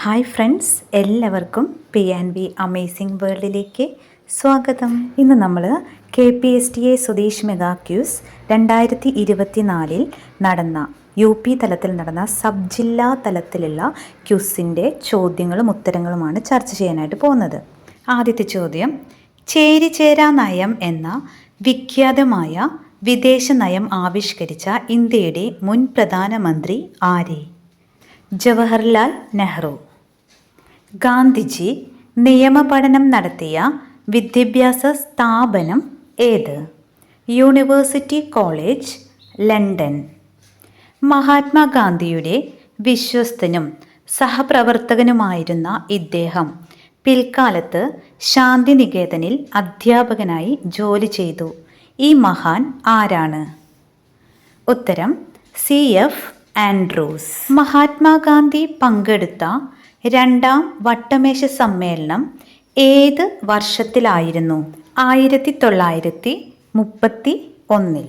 Hi friends, എല്ലാവർക്കും PNB amazing വേൾഡിലേക്ക് സ്വാഗതം. ഇന്ന് നമ്മൾ KPSTA സ്വദേശ് മെഗാ ക്യൂസ് 2024 നടന്ന UP തലത്തിൽ നടന്ന സബ് ജില്ലാ തലത്തിലുള്ള ക്യൂസിൻ്റെ ചോദ്യങ്ങളും ഉത്തരങ്ങളുമാണ് ചർച്ച ചെയ്യാനായിട്ട് പോകുന്നത്. ആദ്യത്തെ ചോദ്യം, ചേരിചേരാ നയം എന്ന വിഖ്യാതമായ വിദേശ നയം ആവിഷ്കരിച്ച ഇന്ത്യയുടെ മുൻ പ്രധാനമന്ത്രി ആര്? ജവഹർലാൽ നെഹ്റു. ഗാന്ധിജി നിയമപഠനം നടത്തിയ വിദ്യാഭ്യാസ സ്ഥാപനം ഏത്? University college London. മഹാത്മാഗാന്ധിയുടെ വിശ്വസ്തനും സഹപ്രവർത്തകനുമായിരുന്ന ഇദ്ദേഹം പിൽക്കാലത്ത് ശാന്തിനികേതനിൽ അധ്യാപകനായി ജോലി ചെയ്തു. ഈ മഹാൻ ആരാണ്? ഉത്തരം CF ആൻഡ്രൂസ്. മഹാത്മാഗാന്ധി പങ്കെടുത്ത രണ്ടാം വട്ടമേശ സമ്മേളനം ഏത് വർഷത്തിലായിരുന്നു? 1931.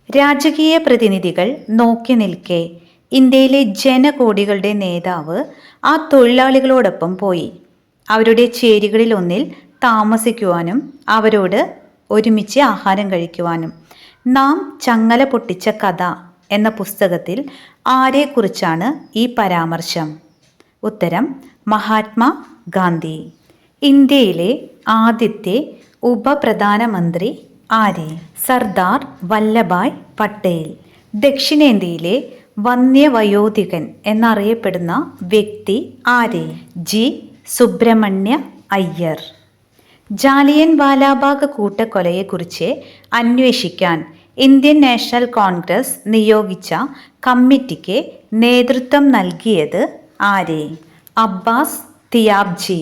രാജകീയ പ്രതിനിധികൾ നോക്കി നിൽക്കെ ഇന്ത്യയിലെ ജനകോടികളുടെ നേതാവ് ആ തൊഴിലാളികളോടൊപ്പം പോയി. അവരുടെ ചേരികളിൽ ഒന്നിൽ താമസിക്കുവാനും അവരോട് ഒരുമിച്ച് ആഹാരം കഴിക്കുവാനും. നാം ചങ്ങല പൊട്ടിച്ച കഥ എന്ന പുസ്തകത്തിൽ ആരെക്കുറിച്ചാണ് ഈ പരാമർശം? ഉത്തരം മഹാത്മാ ഗാന്ധി. ഇന്ത്യയിലെ ആദ്യത്തെ ഉപപ്രധാനമന്ത്രി ആര്? സർദാർ വല്ലഭായ് പട്ടേൽ. ദക്ഷിണേന്ത്യയിലെ വന്യവയോധികൻ എന്നറിയപ്പെടുന്ന വ്യക്തി ആര്? G. സുബ്രഹ്മണ്യ അയ്യർ. ജാലിയൻ വാലാബാഗ് കൂട്ടക്കൊലയെക്കുറിച്ച് അന്വേഷിക്കാൻ ഇന്ത്യൻ നാഷണൽ കോൺഗ്രസ് നിയോഗിച്ച കമ്മിറ്റിക്ക് നേതൃത്വം നൽകിയത് ആര്? അബ്ബാസ് തിയാബ്ജി.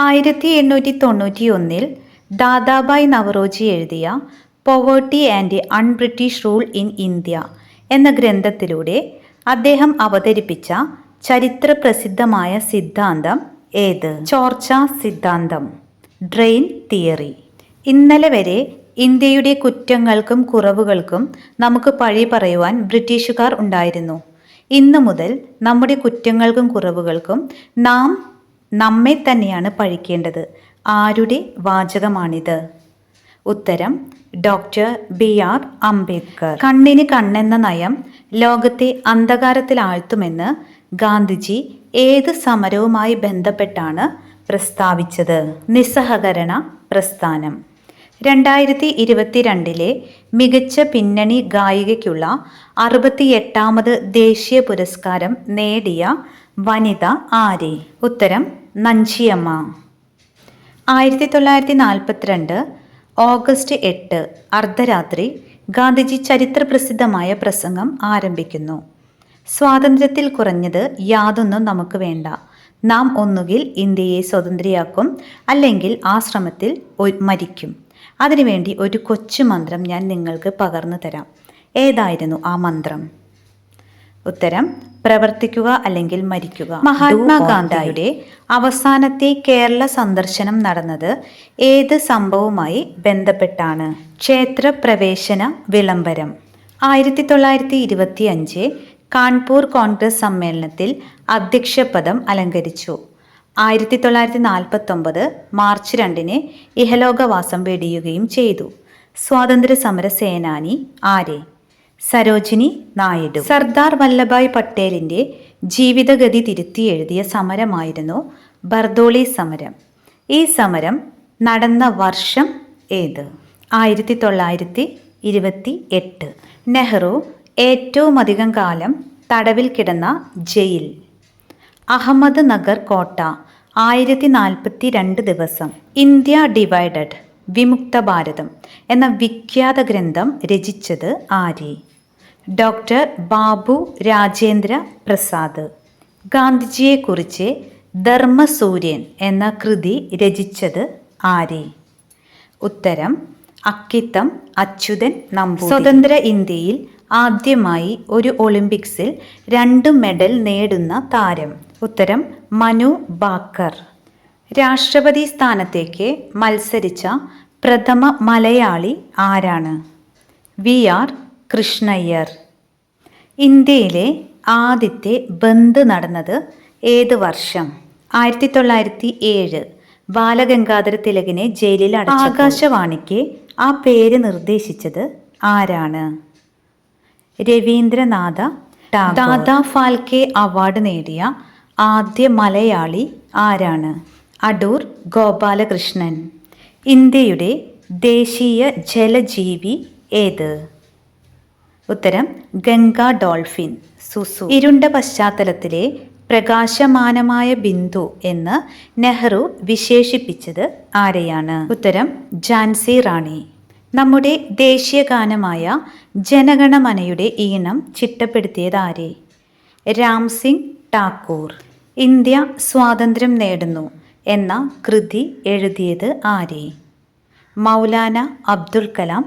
1891 ദാദാബായ് നവറോജി എഴുതിയ poverty and un-British rule in India എന്ന ഗ്രന്ഥത്തിലൂടെ അദ്ദേഹം അവതരിപ്പിച്ച ചരിത്രപ്രസിദ്ധമായ സിദ്ധാന്തം ഏത്? ചോർച്ചാ സിദ്ധാന്തം, ഡ്രെയിൻ തിയറി. ഇന്നലെ വരെ ഇന്ത്യയുടെ കുറ്റങ്ങൾക്കും കുറവുകൾക്കും നമുക്ക് പഴി പറയുവാൻ ബ്രിട്ടീഷുകാർ ഉണ്ടായിരുന്നു. ഇന്നു മുതൽ നമ്മുടെ കുറ്റങ്ങൾക്കും കുറവുകൾക്കും നാം നമ്മെ തന്നെയാണ് പഴിക്കേണ്ടത്. ആരുടെ വാചകമാണിത്? ഉത്തരം ഡോക്ടർ BR അംബേദ്കർ. കണ്ണിന് കണ്ണെന്ന നയം ലോകത്തെ അന്ധകാരത്തിൽ ആഴ്ത്തുമെന്ന് ഗാന്ധിജി ഏത് സമരവുമായി ബന്ധപ്പെട്ടാണ് പ്രസ്താവിച്ചത്? നിസ്സഹകരണ പ്രസ്ഥാനം. 2022 മികച്ച പിന്നണി ഗായികയ്ക്കുള്ള 68ാമത് ദേശീയ പുരസ്കാരം നേടിയ വനിത ആര്? ഉത്തരം നഞ്ചിയമ്മ. 1942 ഓഗസ്റ്റ് 8 അർദ്ധരാത്രി ഗാന്ധിജി ചരിത്രപ്രസിദ്ധമായ പ്രസംഗം ആരംഭിക്കുന്നു. സ്വാതന്ത്ര്യത്തിൽ കുറഞ്ഞത് യാതൊന്നും നമുക്ക് വേണ്ട. നാം ഒന്നുകിൽ ഇന്ത്യയെ സ്വതന്ത്രയാക്കും, അല്ലെങ്കിൽ ആ ശ്രമത്തിൽ മരിക്കും. അതിനുവേണ്ടി ഒരു കൊച്ചു മന്ത്രം ഞാൻ നിങ്ങൾക്ക് പകർന്നു തരാം. ഏതായിരുന്നു ആ മന്ത്രം? ഉത്തരം പ്രവർത്തിക്കുക അല്ലെങ്കിൽ മരിക്കുക. മഹാത്മാഗാന്ധിയുടെ അവസാനത്തെ കേരള സന്ദർശനം നടന്നത് ഏത് സംഭവവുമായി ബന്ധപ്പെട്ടാണ്? ക്ഷേത്രപ്രവേശന വിളംബരം. 1925 കാൺപൂർ കോൺഗ്രസ് സമ്മേളനത്തിൽ അധ്യക്ഷപദം അലങ്കരിച്ചു. 1949 മാർച്ച് 2 ഇഹലോകവാസം വെടിയുകയും ചെയ്തു. സ്വാതന്ത്ര്യ സമര സേനാനി ആര്? സരോജിനി നായിഡു. സർദാർ വല്ലഭായ് പട്ടേലിൻ്റെ ജീവിതഗതി തിരുത്തി എഴുതിയ സമരമായിരുന്നു ബർദോളി സമരം. ഈ സമരം നടന്ന വർഷം ഏത്? 1928. നെഹ്റു ഏറ്റവും അധികം കാലം തടവിൽ കിടന്ന ജയിൽ? അഹമ്മദ് നഗർ കോട്ട 1042 ദിവസം. ഇന്ത്യ ഡിവൈഡഡ് വിമുക്ത ഭാരതം എന്ന വിഖ്യാത ഗ്രന്ഥം രചിച്ചത് ആര്? ഡോക്ടർ ബാബു രാജേന്ദ്ര പ്രസാദ്. ഗാന്ധിജിയെക്കുറിച്ച് ധർമ്മസൂര്യൻ എന്ന കൃതി രചിച്ചത് ആര്? ഉത്തരം അക്കിത്തം അച്യുതൻ നമ്പൂതിരി. സ്വതന്ത്ര ഇന്ത്യയിൽ ആദ്യമായി ഒരു ഒളിമ്പിക്സിൽ 2 മെഡൽ നേടുന്ന താരം? ഉത്തരം മനു ഭാക്കർ. രാഷ്ട്രപതി സ്ഥാനത്തേക്ക് മത്സരിച്ച പ്രഥമ മലയാളി ആരാണ്? VR കൃഷ്ണയ്യർ. ഇന്ത്യയിലെ ആദ്യത്തെ ബന്ദ് നടന്നത് ഏത് വർഷം? 1907. ബാലഗംഗാധര തിലകിനെ ജയിലിൽ അടച്ചു. ആകാശവാണിക്ക് ആ പേര് നിർദ്ദേശിച്ചത് ആരാണ്? രവീന്ദ്രനാഥ ടാഗോർ. ദാദാ ഫാൽക്കെ അവാർഡ് നേടിയ ആദ്യ മലയാളി ആരാണ്? അടൂർ ഗോപാലകൃഷ്ണൻ. ഇന്ത്യയുടെ ദേശീയ ജലജീവി ഏത്? ഉത്തരം ഗംഗാ ഡോൾഫിൻ സുസു. ഇരുണ്ട പശ്ചാത്തലത്തിലെ പ്രകാശമാനമായ ബിന്ദു എന്ന് നെഹ്റു വിശേഷിപ്പിച്ചത് ആരെയാണ്? ഉത്തരം ഝാൻസി റാണി. നമ്മുടെ ദേശീയ ഗാനമായ ജനഗണമനയുടെ ഈണം ചിട്ടപ്പെടുത്തിയത് ആരെ? രാം സിംഗ് ടാക്കൂർ. ഇന്ത്യ സ്വാതന്ത്ര്യം നേടുന്നു എന്ന കൃതി എഴുതിയത് ആരെ? മൗലാന അബ്ദുൽ കലാം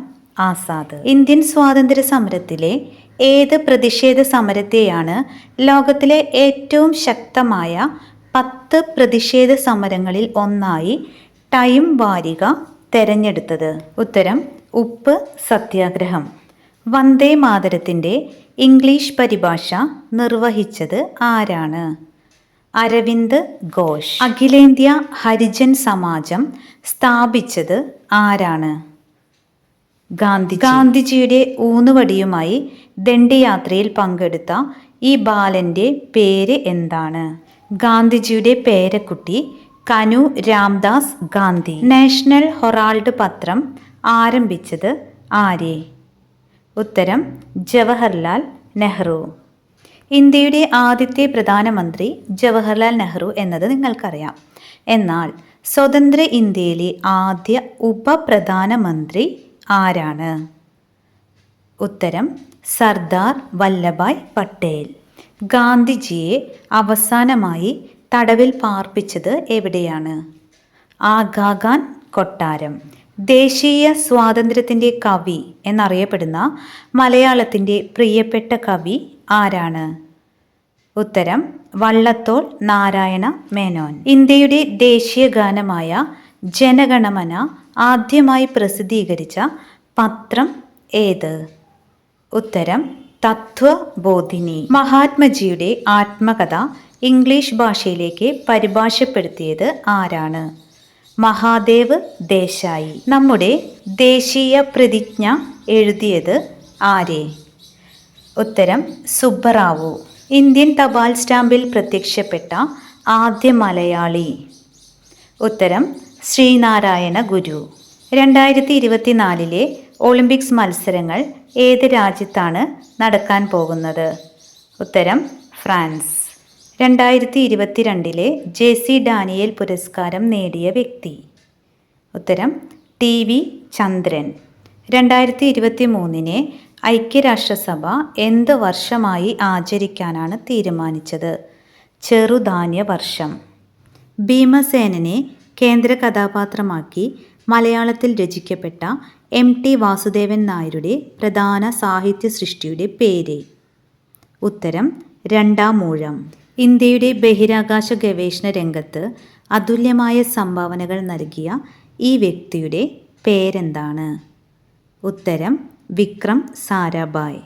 ആസാദ്. ഇന്ത്യൻ സ്വാതന്ത്ര്യ സമരത്തിലെ ഏത് പ്രതിഷേധ സമരത്തെയാണ് ലോകത്തിലെ ഏറ്റവും ശക്തമായ 10 പ്രതിഷേധ സമരങ്ങളിൽ ഒന്നായി ടൈം വാരിക തെരഞ്ഞെടുത്തത്? ഉത്തരം ഉപ്പ് സത്യാഗ്രഹം. വന്ദേ മാതരത്തിൻ്റെ ഇംഗ്ലീഷ് പരിഭാഷ നിർവഹിച്ചത് ആരാണ്? അരവിന്ദ് ഘോഷ്. അഖിലേന്ത്യാ ഹരിജൻ സമാജം സ്ഥാപിച്ചത് ആരാണ്? ഗാന്ധിജിയുടെ ഊന്നുവടിയുമായി ദണ്ഡിയാത്രയിൽ പങ്കെടുത്ത ഈ ബാലൻ്റെ പേര് എന്താണ്? ഗാന്ധിജിയുടെ പേരക്കുട്ടി കനു രാംദാസ് ഗാന്ധി. നാഷണൽ ഹെറാൾഡ് പത്രം ആരംഭിച്ചത് ആരെ? ഉത്തരം ജവഹർലാൽ നെഹ്റു. ഇന്ത്യയുടെ ആദ്യത്തെ പ്രധാനമന്ത്രി ജവഹർലാൽ നെഹ്റു എന്നത് നിങ്ങൾക്കറിയാം. എന്നാൽ സ്വതന്ത്ര ഇന്ത്യയിലെ ആദ്യ ഉപപ്രധാനമന്ത്രി ആരാണ്? ഉത്തരം സർദാർ വല്ലഭായ് പട്ടേൽ. ഗാന്ധിജിയെ അവസാനമായി തടവിൽ പാർപ്പിച്ചത് എവിടെയാണ്? ആഗാഖാൻ കൊട്ടാരം. ദേശീയ സ്വാതന്ത്ര്യത്തിൻ്റെ കവി എന്നറിയപ്പെടുന്ന മലയാളത്തിൻ്റെ പ്രിയപ്പെട്ട കവി ആരാണ്? ഉത്തരം വള്ളത്തോൾ നാരായണ മേനോൻ. ഇന്ത്യയുടെ ദേശീയ ഗാനമായ ജനഗണമന ആദ്യമായി പ്രസിദ്ധീകരിച്ച പത്രം ഏത്? ഉത്തരം തത്വബോധിനി. മഹാത്മജിയുടെ ആത്മകഥ ഇംഗ്ലീഷ് ഭാഷയിലേക്ക് പരിഭാഷപ്പെടുത്തിയത് ആരാണ്? മഹാദേവ് ദേശായി. നമ്മുടെ ദേശീയ പ്രതിജ്ഞ എഴുതിയത് ആരെ? ഉത്തരം സുബ്ബറാവു. ഇന്ത്യൻ തപാൽ സ്റ്റാമ്പിൽ പ്രത്യക്ഷപ്പെട്ട ആദ്യ മലയാളി? ഉത്തരം ശ്രീനാരായണ ഗുരു. 2024 ഒളിമ്പിക്സ് മത്സരങ്ങൾ ഏത് രാജ്യത്താണ് നടക്കാൻ പോകുന്നത്? ഉത്തരം ഫ്രാൻസ്. 2022 JC ഡാനിയേൽ പുരസ്കാരം നേടിയ വ്യക്തി? ഉത്തരം TV ചന്ദ്രൻ. 2023 ഐക്യരാഷ്ട്രസഭ എന്ത് വർഷമായി ആചരിക്കാനാണ് തീരുമാനിച്ചത്? ചെറുധാന്യ വർഷം. ഭീമസേനനെ കേന്ദ്ര കഥാപാത്രമാക്കി മലയാളത്തിൽ രചിക്കപ്പെട്ട MT വാസുദേവൻ നായരുടെ പ്രധാന സാഹിത്യ സൃഷ്ടിയുടെ പേര്? ഉത്തരം രണ്ടാമൂഴം. ഇന്ത്യയുടെ ബഹിരാകാശ ഗവേഷണ രംഗത്ത് അതുല്യമായ സംഭാവനകൾ നൽകിയ ഈ വ്യക്തിയുടെ പേരെന്താണ്? ഉത്തരം Vikram Sarabhai.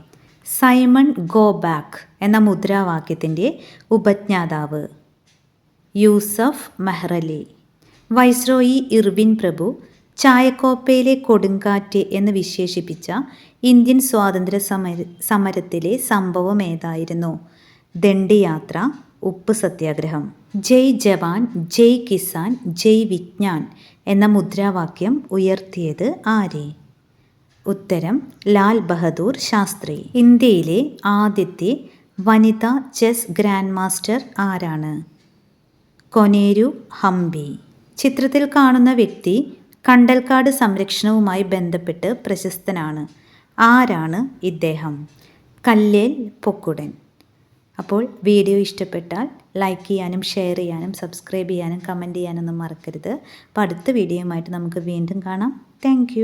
Simon go back എന്ന മുദ്രാവാക്യത്തിൻ്റെ ഉപജ്ഞാതാവ്? യൂസഫ് മെഹ്റലി. വൈസ്രോയി ഇർവിൻ പ്രഭു ചായക്കോപ്പയിലെ കൊടുങ്കാറ്റ് എന്ന് വിശേഷിപ്പിച്ച ഇന്ത്യൻ സ്വാതന്ത്ര്യ സമരത്തിലെ സംഭവം ഏതായിരുന്നു? ദണ്ഡിയാത്ര, ഉപ്പ് സത്യാഗ്രഹം. ജയ് ജവാൻ, ജയ് കിസാൻ, ജയ് വിജ്ഞാൻ എന്ന മുദ്രാവാക്യം ഉയർത്തിയത് ആരെ? ഉത്തരം ലാൽ ബഹദൂർ ശാസ്ത്രി. ഇന്ത്യയിലെ ആദ്യത്തെ വനിതാ ചെസ് ഗ്രാൻഡ് മാസ്റ്റർ ആരാണ്? കൊനേരു ഹംപി. ചിത്രത്തിൽ കാണുന്ന വ്യക്തി കണ്ടൽക്കാട് സംരക്ഷണവുമായി ബന്ധപ്പെട്ട് പ്രശസ്തനാണ്. ആരാണ് ഇദ്ദേഹം? കല്ലേൽ പൊക്കുടൻ. അപ്പോൾ വീഡിയോ ഇഷ്ടപ്പെട്ടാൽ ലൈക്ക് ചെയ്യാനും ഷെയർ ചെയ്യാനും സബ്സ്ക്രൈബ് ചെയ്യാനും കമൻറ്റ് ചെയ്യാനൊന്നും മറക്കരുത്. അപ്പോൾ അടുത്ത വീഡിയോയുമായിട്ട് നമുക്ക് വീണ്ടും കാണാം. താങ്ക്